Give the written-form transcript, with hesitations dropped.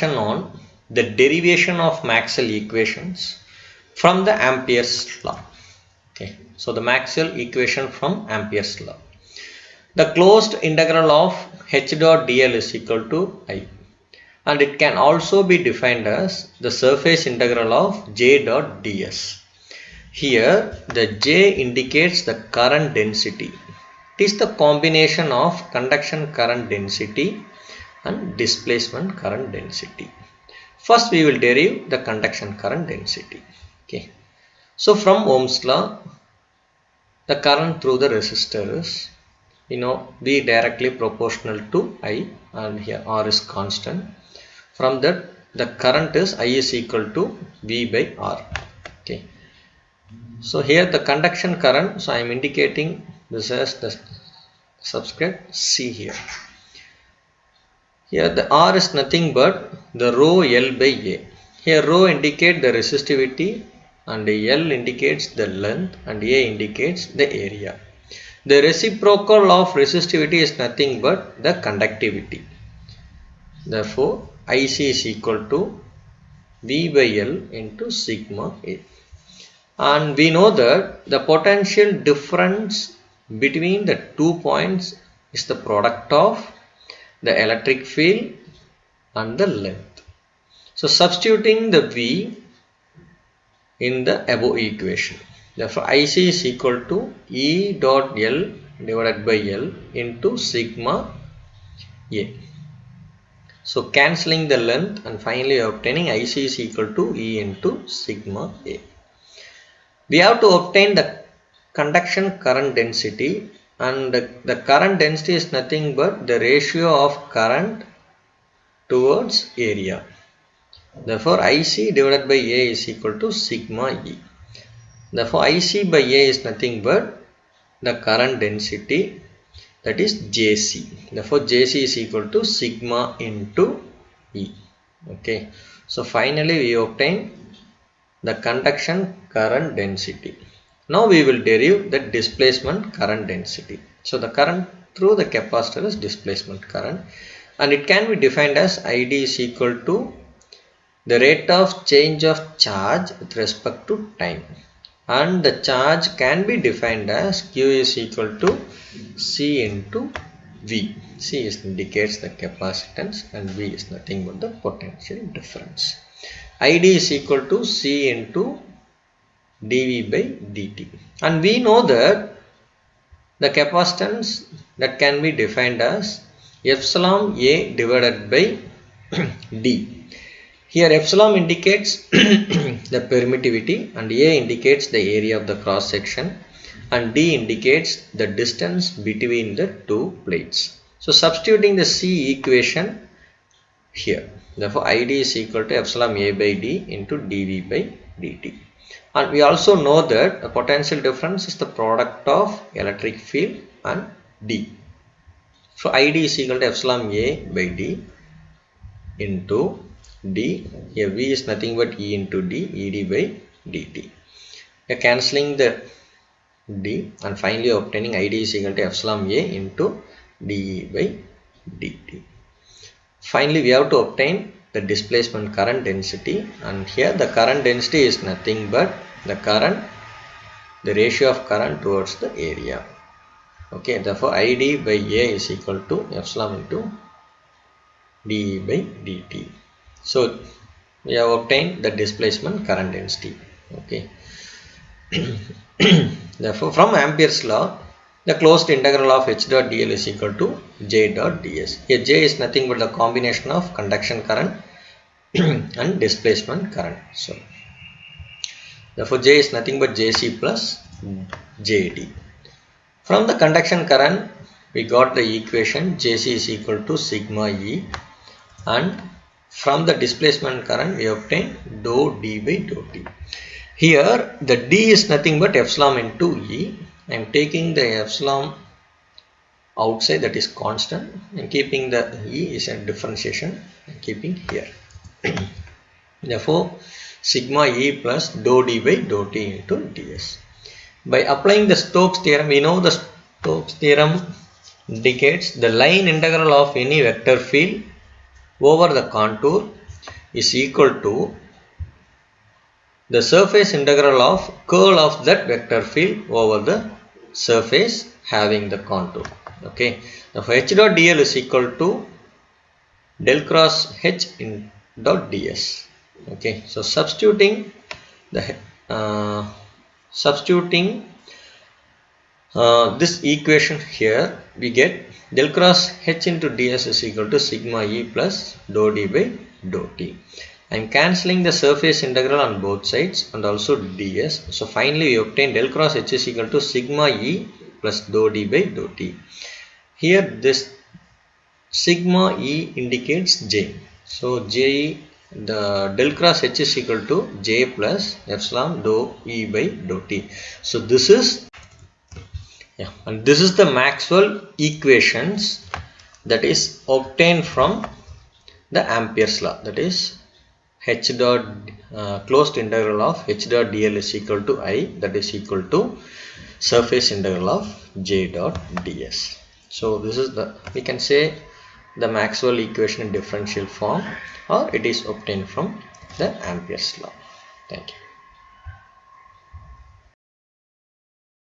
on the derivation of Maxwell equations from the Amperes law. Okay, so the Maxwell equation from Amperes law. The closed integral of h dot dl is equal to I, and it can also be defined as the surface integral of j dot ds. Here the j indicates the current density. It is the combination of conduction current density and displacement current density. First we will derive the conduction current density. Okay, so from Ohm's law, the current through the resistor is V directly proportional to I, and here R is constant. From that the current is I is equal to V by R. Okay, so here the conduction current, so I am indicating this as the subscript C here. Here the R is nothing but the rho L by A. Here rho indicates the resistivity and L indicates the length and A indicates the area. The reciprocal of resistivity is nothing but the conductivity. Therefore IC is equal to V by L into sigma A. And we know that the potential difference between the 2 points is the product of the electric field and the length. So substituting the V in the above equation, therefore IC is equal to E dot L divided by L into sigma A. So cancelling the length and finally obtaining IC is equal to E into sigma A. We have to obtain the conduction current density, and the current density is nothing but the ratio of current towards area. Therefore IC divided by A is equal to sigma E. Therefore IC by A is nothing but the current density, that is JC. Therefore JC is equal to sigma into E. Okay, so finally we obtain the conduction current density. Now we will derive the displacement current density. So the current through the capacitor is displacement current, and it can be defined as ID is equal to the rate of change of charge with respect to time, and the charge can be defined as Q is equal to C into V. C indicates the capacitance and V is nothing but the potential difference. ID is equal to C into dV by dt, and we know that the capacitance that can be defined as epsilon A divided by D. Here epsilon indicates the permittivity and A indicates the area of the cross section and D indicates the distance between the two plates. So substituting the C equation here, therefore ID is equal to epsilon A by D into dV by dt. And we also know that the potential difference is the product of electric field and D. So ID is equal to epsilon A by D into D. Here V is nothing but E into D, ED by dt. We are cancelling the D and finally obtaining ID is equal to epsilon A into dE by dt. Finally we have to obtain the displacement current density, and here the current density is nothing but the current, the ratio of current towards the area. Okay, therefore ID by A is equal to epsilon into dE by dt. So we have obtained the displacement current density. Okay. Therefore from Amperes law, the closed integral of h dot dl is equal to j dot ds. Here j is nothing but the combination of conduction current and displacement current. So therefore j is nothing but jc plus jd. From the conduction current we got the equation jc is equal to sigma E, and from the displacement current we obtain dou d by dou t. Here the d is nothing but epsilon into E. I am taking the epsilon outside, that is constant, and keeping the E is a differentiation and keeping here. Therefore sigma E plus dou d by dou t into ds. By applying the Stokes theorem, we know the Stokes theorem indicates the line integral of any vector field over the contour is equal to the surface integral of curl of that vector field over the surface having the contour. Okay, now for h dot dl is equal to del cross h in dot ds. Okay, so substituting this equation here, we get del cross h into ds is equal to sigma e plus dou d by dou t. I am cancelling the surface integral on both sides and also ds. So finally we obtain del cross h is equal to sigma e plus dou d by dou t. Here this sigma e indicates j. So j, the del cross h is equal to j plus epsilon dou e by dou t. So this is and this is the Maxwell equations that is obtained from the Amperes law, that is h dot closed integral of h dot dl is equal to I, that is equal to surface integral of j dot ds. So this is the, we can say, the Maxwell equation in differential form, or it is obtained from the Amperes law. Thank you.